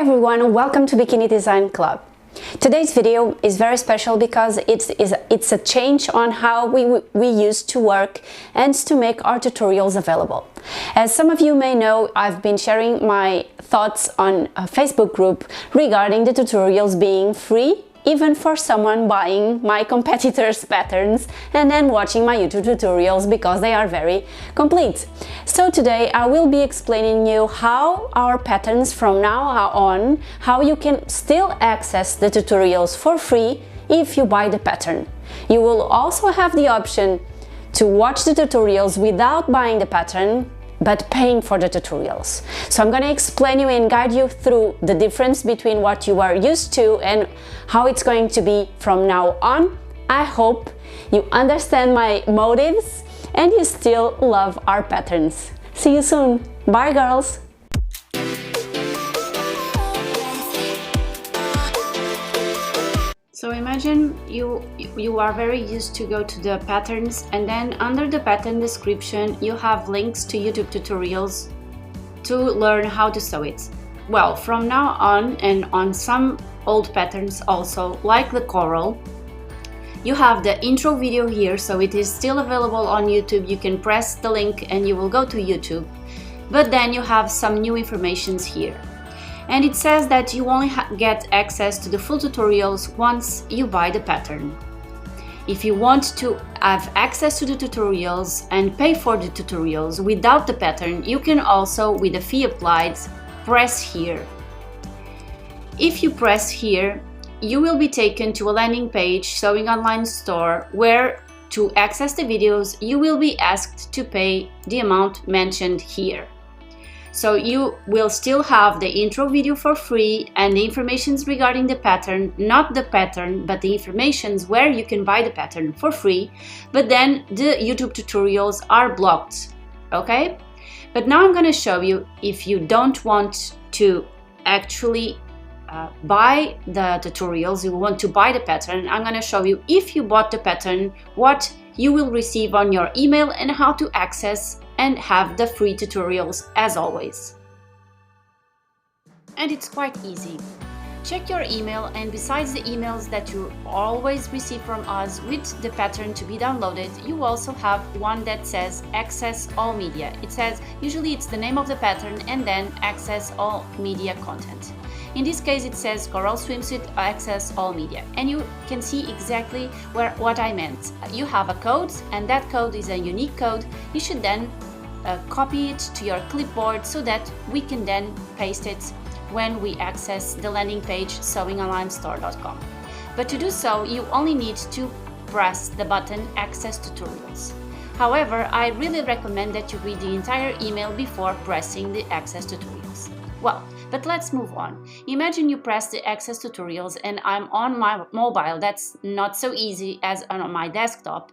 everyone, welcome to Bikini Design Club. Today's video is very special because it's a change on how we used to work and to make our tutorials available. As some of you may know, I've been sharing my thoughts on a Facebook group regarding the tutorials being free, even for someone buying my competitors' patterns and then watching my YouTube tutorials because they are very complete. So today I will be explaining you how our patterns from now on, how you can still access the tutorials for free if you buy the pattern. You will also have the option to watch the tutorials without buying the pattern, but paying for the tutorials. So I'm going to explain you and guide you through the difference between what you are used to and how it's going to be from now on. I hope you understand my motives and you still love our patterns. See you soon. Bye, girls. So imagine you are very used to go to the patterns, and then under the pattern description you have links to YouTube tutorials to learn how to sew it. Well, from now on, and on some old patterns also, like the coral, you have the intro video here, so it is still available on YouTube. You can press the link and you will go to YouTube, but then you have some new informations here. And it says that you only get access to the full tutorials once you buy the pattern. If you want to have access to the tutorials and pay for the tutorials without the pattern, you can also, with the fee applied, press here. If you press here, you will be taken to a landing page, Sewing Online Store, where to access the videos you will be asked to pay the amount mentioned here. So you will still have the intro video for free and the informations regarding the pattern, not the pattern, but the informations where you can buy the pattern for free, but then the YouTube tutorials are blocked, okay? But now I'm going to show you, if you don't want to actually buy the tutorials, you want to buy the pattern, I'm going to show you, if you bought the pattern, what you will receive on your email and how to access and have the free tutorials as always. And it's quite easy. Check your email, and besides the emails that you always receive from us with the pattern to be downloaded, you also have one that says access all media. It says, usually it's the name of the pattern and then access all media content. In this case it says Coral Swimsuit access all media, and you can see exactly what I meant. You have a code, and that code is a unique code. You should then copy it to your clipboard so that we can then paste it when we access the landing page sewingonlinestore.com. But to do so, you only need to press the button Access Tutorials. However, I really recommend that you read the entire email before pressing the Access Tutorials. Well, but let's move on. Imagine you press the Access Tutorials and I'm on my mobile. That's not so easy as on my desktop.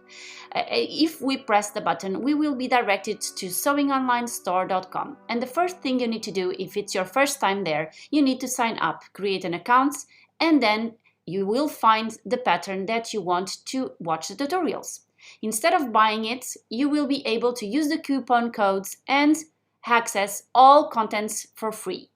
If we press the button, we will be directed to sewingonlinestore.com. And the first thing you need to do, if it's your first time there, you need to sign up, create an account, and then you will find the pattern that you want to watch the tutorials. Instead of buying it, you will be able to use the coupon codes and access all contents for free.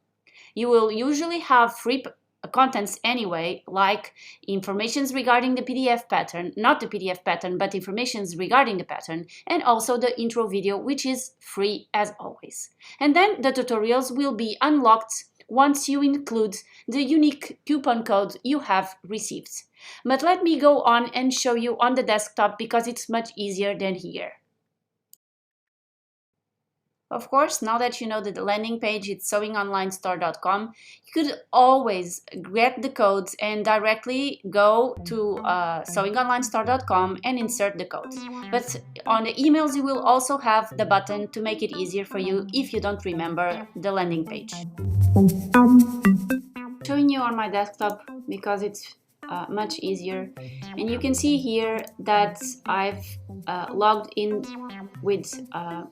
You will usually have free contents anyway, like informations regarding the PDF pattern, not the PDF pattern, but informations regarding the pattern, and also the intro video, which is free as always. And then the tutorials will be unlocked once you include the unique coupon code you have received. But let me go on and show you on the desktop because it's much easier than here. Of course, now that you know that the landing page is sewingonlinestore.com, you could always get the codes and directly go to sewingonlinestore.com and insert the codes. But on the emails, you will also have the button to make it easier for you if you don't remember the landing page. Showing you on my desktop because it's much easier, and you can see here that I've logged in with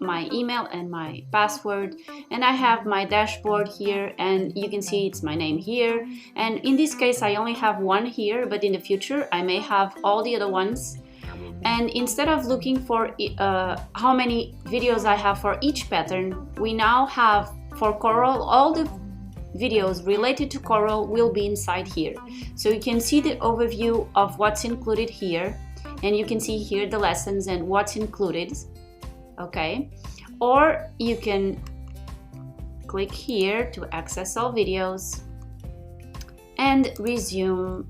my email and my password, and I have my dashboard here, and you can see it's my name here, and in this case I only have one here, but in the future I may have all the other ones. And instead of looking for how many videos I have for each pattern, we now have for coral all the videos related to coral will be inside here. So you can see the overview of what's included here, and you can see here the lessons and what's included, okay? Or you can click here to access all videos and resume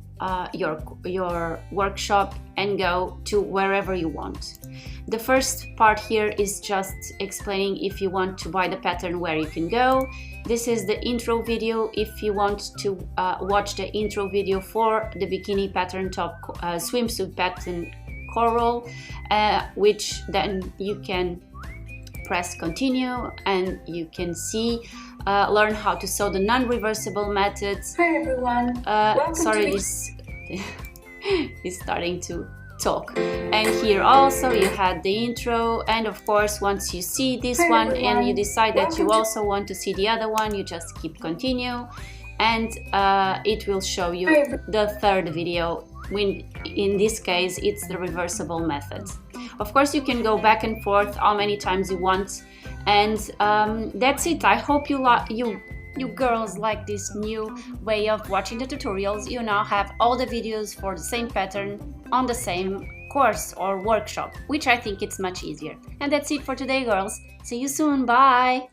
your workshop and go to wherever you want. The first part here is just explaining if you want to buy the pattern, where you can go. This is the intro video if you want to watch the intro video for the bikini pattern top swimsuit pattern coral, which then you can press continue and you can see learn how to sew the non-reversible methods. Hi everyone, sorry, this is starting to talk. And here also you had the intro, and of course once you see this one and you decide that you also want to see the other one, you just keep continue and it will show you the third video. When in this case it's the reversible method. Of course you can go back and forth how many times you want, and that's it. I hope you girls like this new way of watching the tutorials. You now have all the videos for the same pattern on the same course or workshop, which I think it's much easier. And that's it for today, girls. See you soon. Bye!